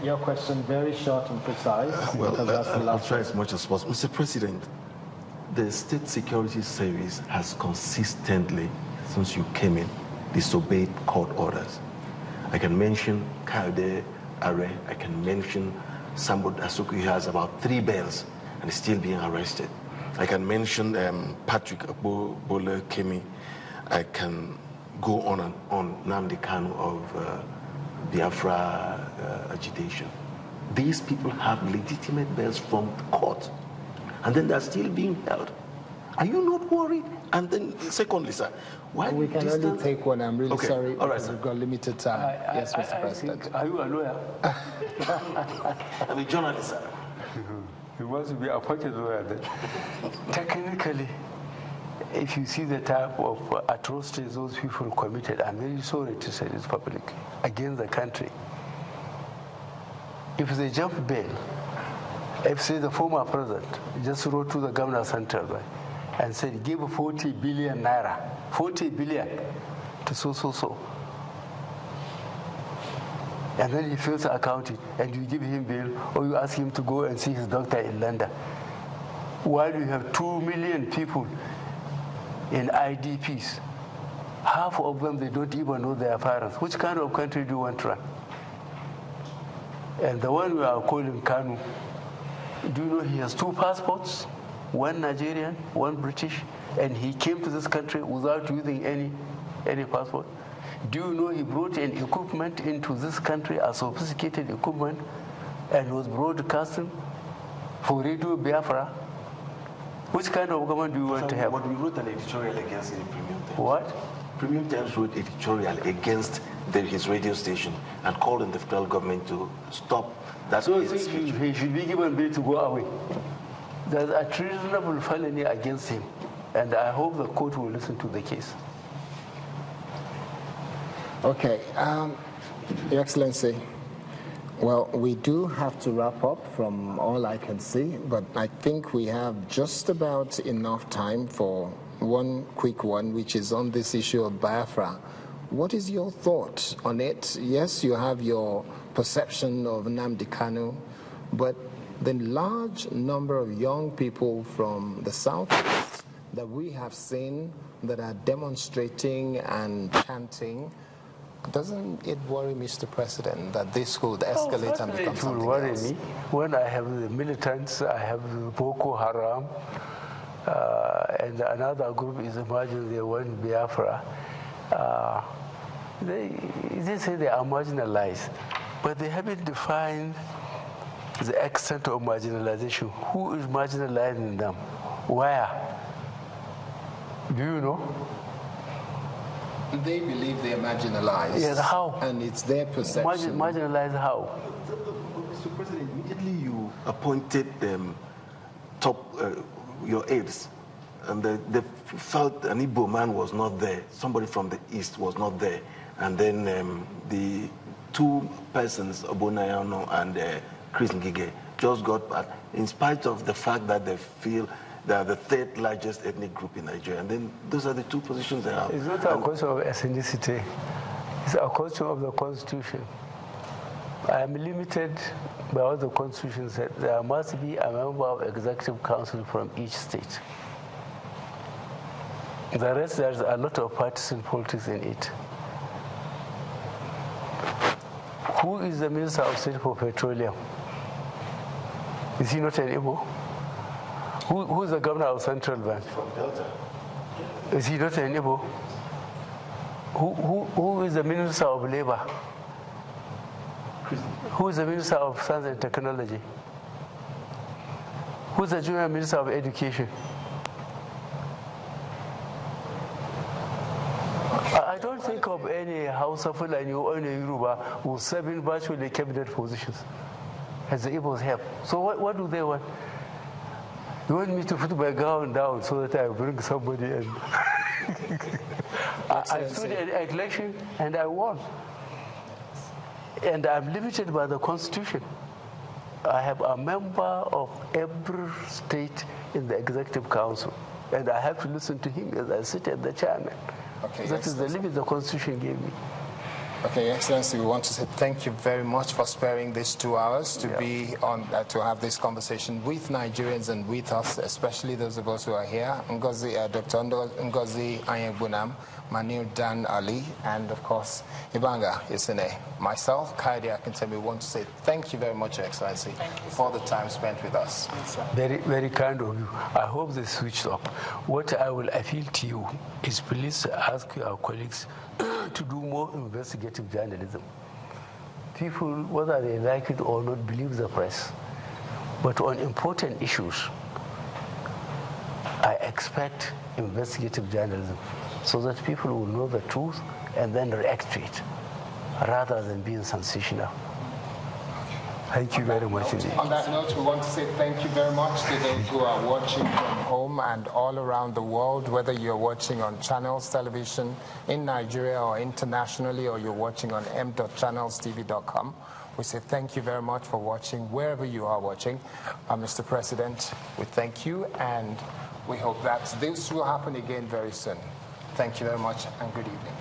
Your question very short and precise. Well, That's the I'll last try as much as possible. Mr. President, the State Security Service has consistently, since you came in, disobeyed court orders. I can mention Kayode Are, I can mention Sambo Dasuki, who has about 3 bails and is still being arrested. I can mention Patrick Bole Kemi. I can go on and on, Nnamdi Kanu of Biafra agitation. These people have legitimate bails from the court, and then they're still being held. Are you not worried? And then, secondly, sir, why we can only take one. I'm really sorry. All right, sir. We've got limited time. Yes, Mr. President. Are you a lawyer? I'm a journalist, sir. You must be appointed lawyer then. Technically, if you see the type of atrocities those people committed, I'm very sorry to say this publicly, against the country. If they jump bail, if say the former president just wrote to the governor central bank and said, give 40 billion naira, 40 billion to so. And then he fails to account it, and you give him bail, or you ask him to go and see his doctor in London. While you have 2 million people in IDPs, half of them, they don't even know their parents. Which kind of country do you want to run? And the one we are calling Kanu, do you know he has 2 passports? One Nigerian, one British, and he came to this country without using any passport. Do you know he brought an equipment into this country, a sophisticated equipment, and was broadcasting for Radio Biafra? Which kind of government do you want to have? What we wrote an editorial against in Premium Times. What? Premium Times wrote editorial against his radio station and called on the federal government to stop that. So he should be given bail to go away. There's a treasonable felony against him, and I hope the court will listen to the case. Okay, Your Excellency, well, we do have to wrap up from all I can see, but I think we have just about enough time for one quick one, which is on this issue of Biafra. What is your thought on it? Yes, you have your perception of Nnamdi Kanu, but the large number of young people from the South that we have seen that are demonstrating and chanting, doesn't it worry Mr. President that this could escalate and become something else? It will worry me. When I have the militants, I have the Boko Haram, and another group is emerging, they want Biafra. They say they are marginalized, but they haven't defined the extent of marginalization. Who is marginalizing them? Where? Do you know? They believe they are marginalized. Yes, how? And it's their perception. Marginalized how? Mr. President, immediately you appointed your aides, and they felt an Igbo man was not there, somebody from the east was not there, and then the 2 persons, Obonayano and Chris Ngige, just got back, in spite of the fact that they feel they are the 3rd largest ethnic group in Nigeria. And then those are the 2 positions they have. It's not a question of ethnicity. It's a question of the Constitution. I am limited by what the Constitution said. There must be a member of Executive Council from each state. The rest, there's a lot of partisan politics in it. Who is the Minister of State for Petroleum? Is he not an Igbo? Who is the Governor of Central Bank? From Delta. Is he not an Igbo? Who is the Minister of Labor? Who is the Minister of Science and Technology? Who is the Junior Minister of Education? I don't think of any House of Fulani or any Yoruba who serve in virtually cabinet positions as the Igbos have. So what do they want? You want me to put my gown down so that I bring somebody in? I stood in an election and I won. And I'm limited by the Constitution. I have a member of every state in the Executive Council, and I have to listen to him as I sit as the chairman. Okay, that is the limit the Constitution gave me. Okay, Your Excellency, we want to say thank you very much for sparing these 2 hours to be on, to have this conversation with Nigerians and with us, especially those of us who are here. Ngozi, Dr. Ngozi Anyegbunam, Manir Dan Ali, and of course, Ibanga Isene. Myself, Kaidi Akintemi, want to say thank you very much, Your Excellency, for the time spent with us. Very, very kind of you. I hope they switched up. What I will appeal to you is please ask our colleagues to do more investigative journalism. People, whether they like it or not, believe the press. But on important issues, I expect investigative journalism so that people will know the truth and then react to it, rather than being sensational. Thank you very much indeed. On that note, we want to say thank you very much to those who are watching from home and all around the world, whether you're watching on Channels Television in Nigeria or internationally, or you're watching on m.channelstv.com. We say thank you very much for watching wherever you are watching. Mr. President, we thank you, and we hope that this will happen again very soon. Thank you very much, and good evening.